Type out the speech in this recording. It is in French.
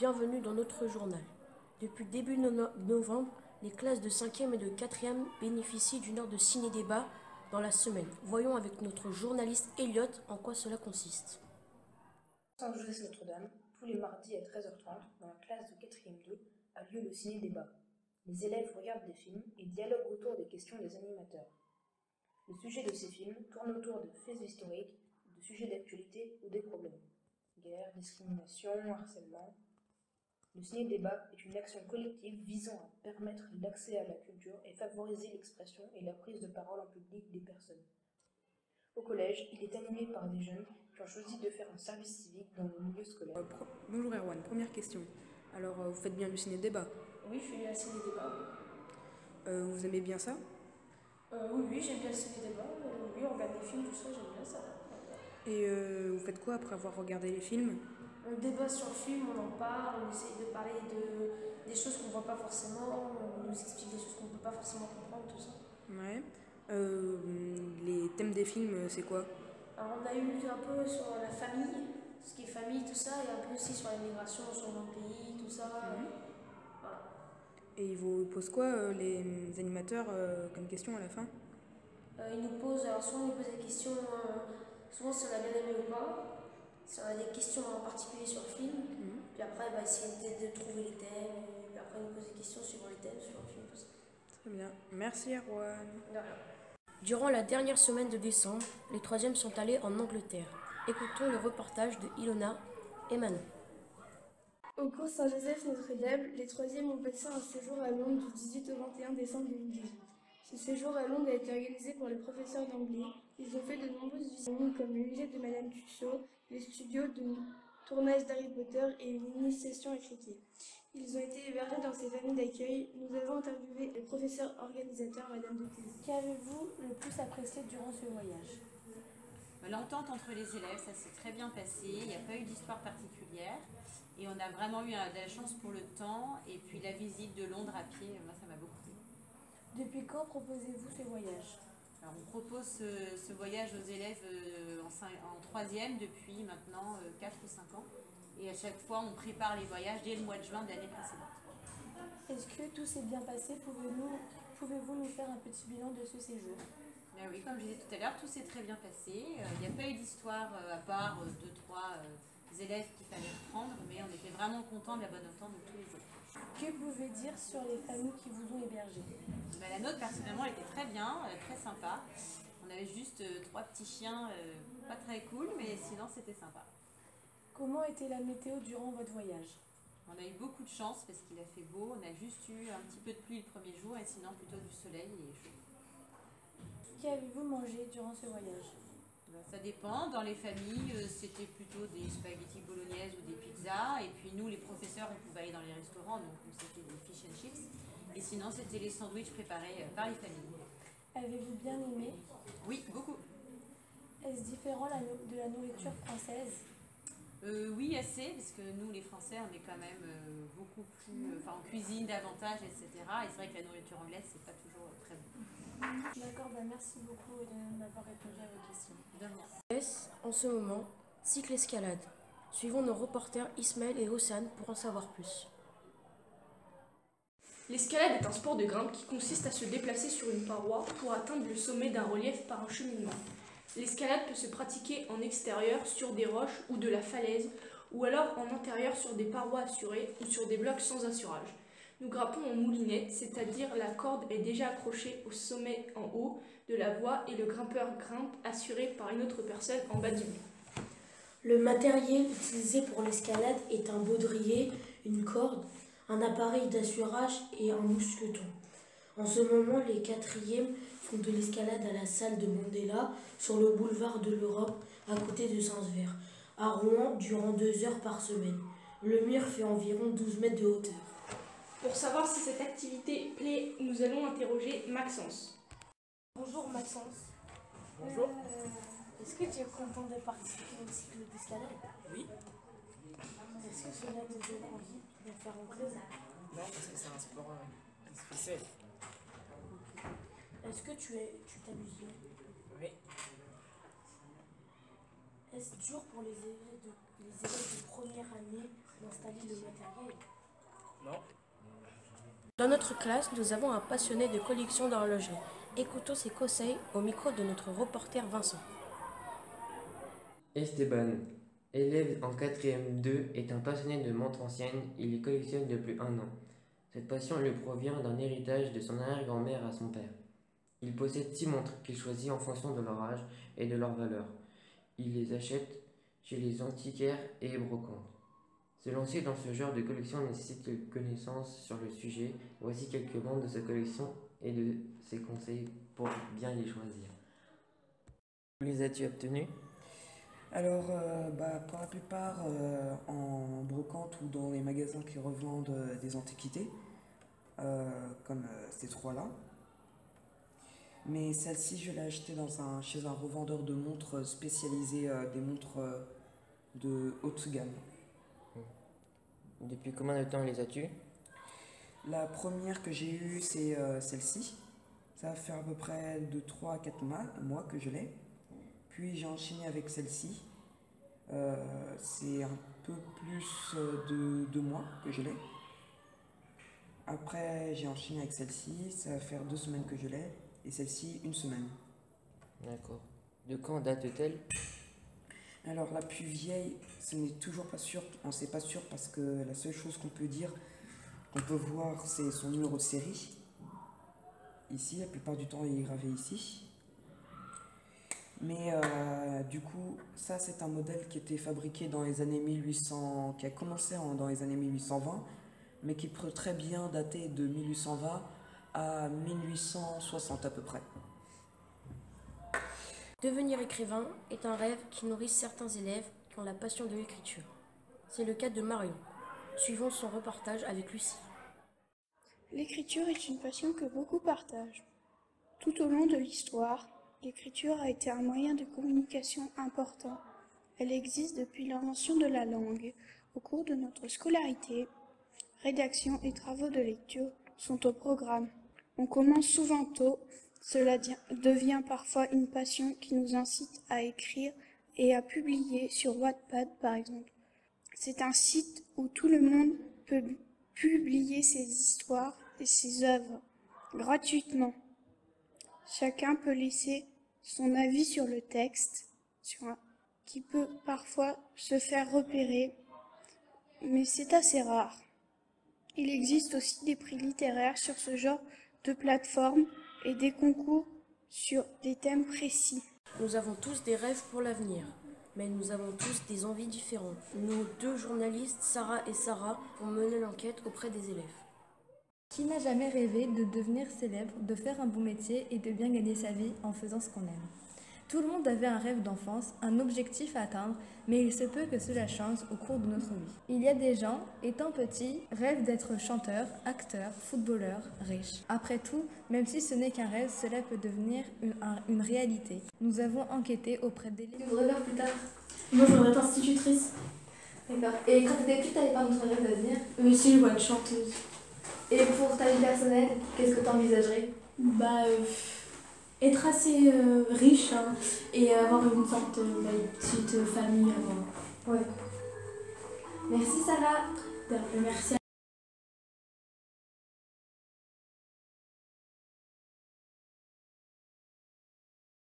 bienvenue dans notre journal. Depuis début novembre, les classes de 5e et de 4e bénéficient d'une heure de ciné-débat dans la semaine. Voyons avec notre journaliste Elliot en quoi cela consiste. Saint-Joseph Notre-Dame, tous les mardis à 13h30, dans la classe de 4e 2, a lieu le ciné-débat. Les élèves regardent des films et dialoguent autour des questions des animateurs. Le sujet de ces films tourne autour de faits historiques, de sujets d'actualité ou des problèmes. Guerre, discrimination, harcèlement. Le ciné-débat est une action collective visant à permettre l'accès à la culture et favoriser l'expression et la prise de parole en public des personnes. Au collège, il est animé par des jeunes qui ont choisi de faire un service civique dans le milieu scolaire. Bonjour Erwan, première question. Alors, vous faites bien le ciné-débat? Oui, je fais le ciné-débat. Vous aimez bien ça? Oui, j'aime bien le ciné-débat. Oui, on regarde des films, tout ça, j'aime bien ça. Et vous faites quoi après avoir regardé les films? On débat sur le film, on en parle, on essaye de parler des choses qu'on ne voit pas forcément, on nous explique des choses qu'on ne peut pas forcément comprendre, tout ça. Ouais. Les thèmes des films, c'est quoi? Alors on a eu un peu sur la famille, ce qui est famille, tout ça, et un peu aussi sur l'immigration, sur notre pays, tout ça. Voilà. Et ils vous posent quoi, les animateurs, comme question à la fin? Ils nous posent, alors souvent ils nous posent des questions, souvent si on a bien aimé ou pas, si on a des questions en particulier sur le film, puis après essayer de trouver les thèmes, et puis après ils nous posent des questions suivant les thèmes, suivant le film, tout ça. Très bien. Merci Erwan. De rien. Durant la dernière semaine de décembre, les 3e sont allés en Angleterre. Écoutons le reportage de Ilona et Manon. Au cours Saint-Joseph Notre-Dame, les 3e ont passé un séjour à Londres du 18 au 21 décembre 2018. Ce séjour à Londres a été organisé pour les professeurs d'anglais. Ils ont fait de nombreuses visites comme le musée de Madame Tussauds, les studios de tournage d'Harry Potter et une initiation écriture. Ils ont été hébergés dans ces familles d'accueil. Nous avons interviewé le professeur organisateur, Madame de Tézy. Qu'avez-vous le plus apprécié durant ce voyage? L'entente entre les élèves, ça s'est très bien passé, il n'y a pas eu d'histoire particulière et on a vraiment eu de la chance pour le temps et puis la visite de Londres à pied, moi ça m'a beaucoup plu. Depuis quand proposez-vous ce voyage? Alors on propose ce voyage aux élèves en 3e depuis maintenant 4 ou 5 ans et à chaque fois on prépare les voyages dès le mois de juin de l'année précédente. Est-ce que tout s'est bien passé? Pouvez-vous nous faire un petit bilan de ce séjour? Ben oui, comme je disais tout à l'heure, tout s'est très bien passé. Il n'y a pas eu d'histoire à part 2-3 élèves qu'il fallait reprendre, mais on était vraiment contents de la bonne entente de tous les élèves. Que pouvez vous dire sur les familles qui vous ont hébergé? Ben, la nôtre, personnellement, elle était très bien, très sympa. On avait juste 3 petits chiens, pas très cool, mais sinon c'était sympa. Comment était la météo durant votre voyage? On a eu beaucoup de chance parce qu'il a fait beau, on a juste eu un petit peu de pluie le premier jour et sinon plutôt du soleil et chaud. Qu'avez-vous mangé durant ce voyage? Ça dépend, dans les familles c'était plutôt des spaghettis bolognaises ou des pizzas et puis nous les professeurs on pouvait aller dans les restaurants donc c'était des fish and chips et sinon c'était les sandwichs préparés par les familles. Avez-vous bien aimé? Oui, beaucoup. Est-ce différent de la nourriture française? Oui, assez, parce que nous, les Français, on est quand même beaucoup plus... Enfin, on cuisine davantage, etc. Et c'est vrai que la nourriture anglaise, c'est pas toujours très bon. D'accord, merci beaucoup de m'avoir répondu à vos questions. De rien. En ce moment, cycle-escalade. Suivons nos reporters Ismaël et Hossane pour en savoir plus. L'escalade est un sport de grimpe qui consiste à se déplacer sur une paroi pour atteindre le sommet d'un relief par un cheminement. L'escalade peut se pratiquer en extérieur sur des roches ou de la falaise, ou alors en intérieur sur des parois assurées ou sur des blocs sans assurage. Nous grimpons en moulinette, c'est-à-dire la corde est déjà accrochée au sommet en haut de la voie et le grimpeur grimpe assuré par une autre personne en bas du mur. Le matériel utilisé pour l'escalade est un baudrier, une corde, un appareil d'assurage et un mousqueton. En ce moment, les 4e font de l'escalade à la salle de Mandela sur le boulevard de l'Europe à côté de Saint-Sever, à Rouen durant 2 heures par semaine. Le mur fait environ 12 mètres de hauteur. Pour savoir si cette activité plaît, nous allons interroger Maxence. Bonjour Maxence. Bonjour. Est-ce que tu es content de participer au cycle d'escalade? Oui. Est-ce que cela te donne envie de faire en club? Non, parce que c'est un sport spécial. Est-ce que tu t'amuses bien? Oui. Est-ce dur pour les élèves de première année d'installer le matériel? Non. Dans notre classe, nous avons un passionné de collection d'horlogerie. Écoutons ses conseils au micro de notre reporter Vincent. Esteban, élève en 4e 2, est un passionné de montres anciennes. Il les collectionne depuis 1 an. Cette passion lui provient d'un héritage de son arrière-grand-mère à son père. Il possède 6 montres qu'il choisit en fonction de leur âge et de leur valeur. Il les achète chez les antiquaires et brocantes. Se lancer dans ce genre de collection nécessite de connaissances sur le sujet. Voici quelques membres de sa collection et de ses conseils pour bien les choisir. Où les as-tu obtenus? Alors, pour la plupart, en brocante ou dans les magasins qui revendent des antiquités, comme ces trois-là. Mais celle-ci, je l'ai achetée chez un revendeur de montres spécialisé, des montres de haute gamme. Depuis combien de temps les as-tu? La première que j'ai eue, c'est celle-ci. Ça va faire à peu près de 3 à 4 mois que je l'ai. Puis j'ai enchaîné avec celle-ci. C'est un peu plus de 2 mois que je l'ai. Après, j'ai enchaîné avec celle-ci. Ça va faire 2 semaines que je l'ai. Et celle-ci, 1 semaine. D'accord. De quand date-t-elle? Alors la plus vieille, ce n'est toujours pas sûr, on ne sait pas sûr parce que la seule chose qu'on peut dire, qu'on peut voir, c'est son numéro de série. Ici, la plupart du temps, il est gravé ici. Mais du coup, ça c'est un modèle qui était fabriqué dans les années 1800, qui a commencé dans les années 1820, mais qui peut très bien dater de 1820 à 1860 à peu près. Devenir écrivain est un rêve qui nourrit certains élèves qui ont la passion de l'écriture. C'est le cas de Marion. Suivons son reportage avec Lucie. L'écriture est une passion que beaucoup partagent. Tout au long de l'histoire, l'écriture a été un moyen de communication important. Elle existe depuis l'invention de la langue. Au cours de notre scolarité, rédaction et travaux de lecture sont au programme. On commence souvent tôt. Cela devient parfois une passion qui nous incite à écrire et à publier sur Wattpad par exemple. C'est un site où tout le monde peut publier ses histoires et ses œuvres gratuitement. Chacun peut laisser son avis sur le texte, qui peut parfois se faire repérer, mais c'est assez rare. Il existe aussi des prix littéraires sur ce genre de plateforme et des concours sur des thèmes précis. Nous avons tous des rêves pour l'avenir, mais nous avons tous des envies différentes. Nos 2 journalistes, Sarah et Sarah, ont mené l'enquête auprès des élèves. Qui n'a jamais rêvé de devenir célèbre, de faire un bon métier et de bien gagner sa vie en faisant ce qu'on aime? Tout le monde avait un rêve d'enfance, un objectif à atteindre, mais il se peut que cela change au cours de notre vie. Il y a des gens, étant petits, rêvent d'être chanteurs, acteurs, footballeurs, riches. Après tout, même si ce n'est qu'un rêve, cela peut devenir une réalité. Nous avons enquêté auprès d'élèves. Tu voudrais faire plus tard? Moi, je voudrais être institutrice. D'accord. Et quand tu étais petite, t'avais pas d'autre rêve d'avenir? Mais si, je veux être chanteuse. Et pour ta vie personnelle, qu'est-ce que tu envisagerais? Être assez riche et avoir une sorte de petite famille. Ouais. Merci Sarah. Merci.